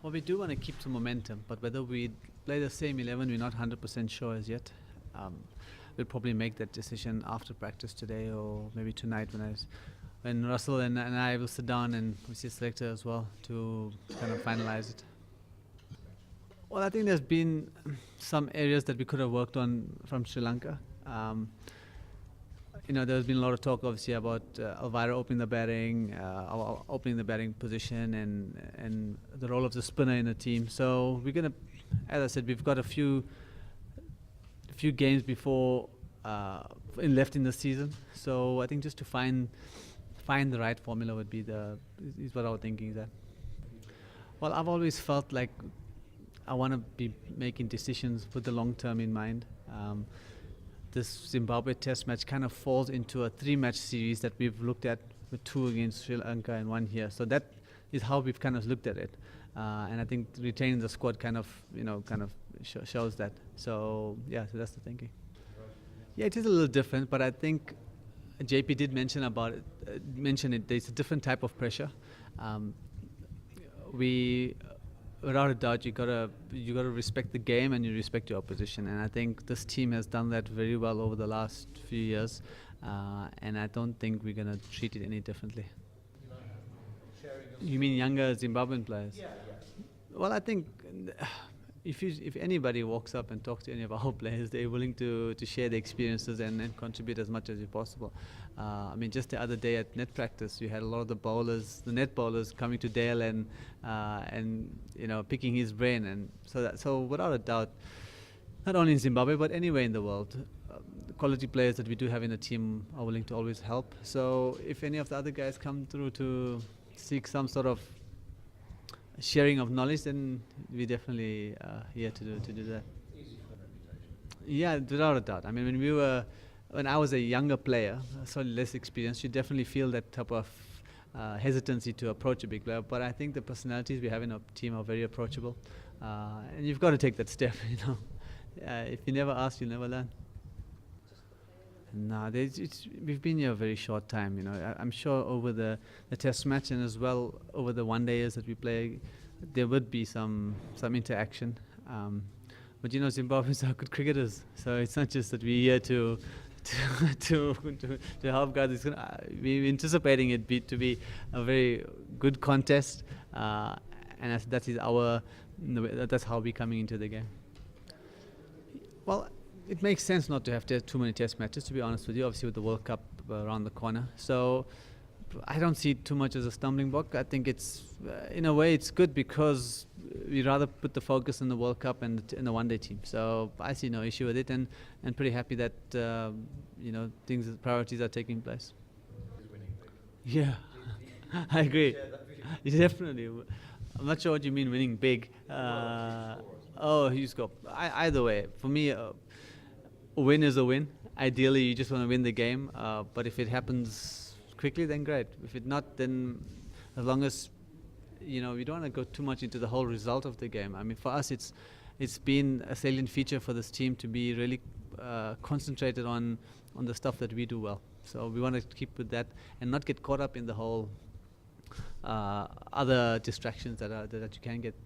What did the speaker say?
Well, we do want to keep some momentum, but whether we play the same 11, we're not 100% sure as yet. Um, we'll probably make that decision after practice today or maybe tonight when Russell and I will sit down and we see selector as well to kind of finalize it. Well, I think there's been some areas that we could have worked on from Sri Lanka. There's been a lot of talk, obviously, about Elvira opening the batting position and the role of the spinner in the team. So we're gonna, as I said, we've got a few games before left in the season. So I think just to find the right formula would be is what our thinking is at. Well, I've always felt like I want to be making decisions with the long term in mind. This Zimbabwe Test match kind of falls into a 3-match series that we've looked at, with 2 against Sri Lanka and 1 here. So that is how we've kind of looked at it, and I think retaining the squad kind of shows that. So yeah, so that's the thinking. Yeah, it is a little different, but I think JP did mention it. There's a different type of pressure. Without a doubt, you gotta respect the game and you respect your opposition, and I think this team has done that very well over the last few years, and I don't think we're gonna treat it any differently. You mean younger Zimbabwean players? Yeah. Well, I think if anybody walks up and talks to any of our players, they're willing to share their experiences and contribute as much as possible. I mean, just the other day at net practice, we had a lot of the net bowlers coming to Dale and picking his brain, and so without a doubt, not only in Zimbabwe but anywhere in the world, the quality players that we do have in the team are willing to always help. So if any of the other guys come through to seek some sort of sharing of knowledge, then we're definitely here to do that. Yeah, without a doubt. I mean, when I was a younger player, so less experienced, you definitely feel that type of hesitancy to approach a big player. But I think the personalities we have in our team are very approachable, and you've got to take that step. If you never ask, you'll never learn. No, we've been here a very short time. I'm sure over the test match and as well over the one-dayers that we play, there would be some interaction. But Zimbabweans are good cricketers, so it's not just that we're here to help guys. We're anticipating it to be a very good contest, and that's how we're coming into the game. Well, it makes sense not to have too many test matches, to be honest with you, obviously with the World Cup around the corner. So I don't see it too much as a stumbling block. I think it's, in a way, it's good because we rather put the focus on the World Cup and the one-day team. So I see no issue with it, and pretty happy that priorities are taking place. Yeah, I agree. Definitely. I'm not sure what you mean winning big. Huge scope. Either way, for me, a win is a win. Ideally, you just want to win the game. But if it happens quickly, then great. If it not, then as long as we don't want to go too much into the whole result of the game. I mean, for us, it's been a salient feature for this team to be really concentrated on the stuff that we do well. So we want to keep with that and not get caught up in the whole other distractions that you can get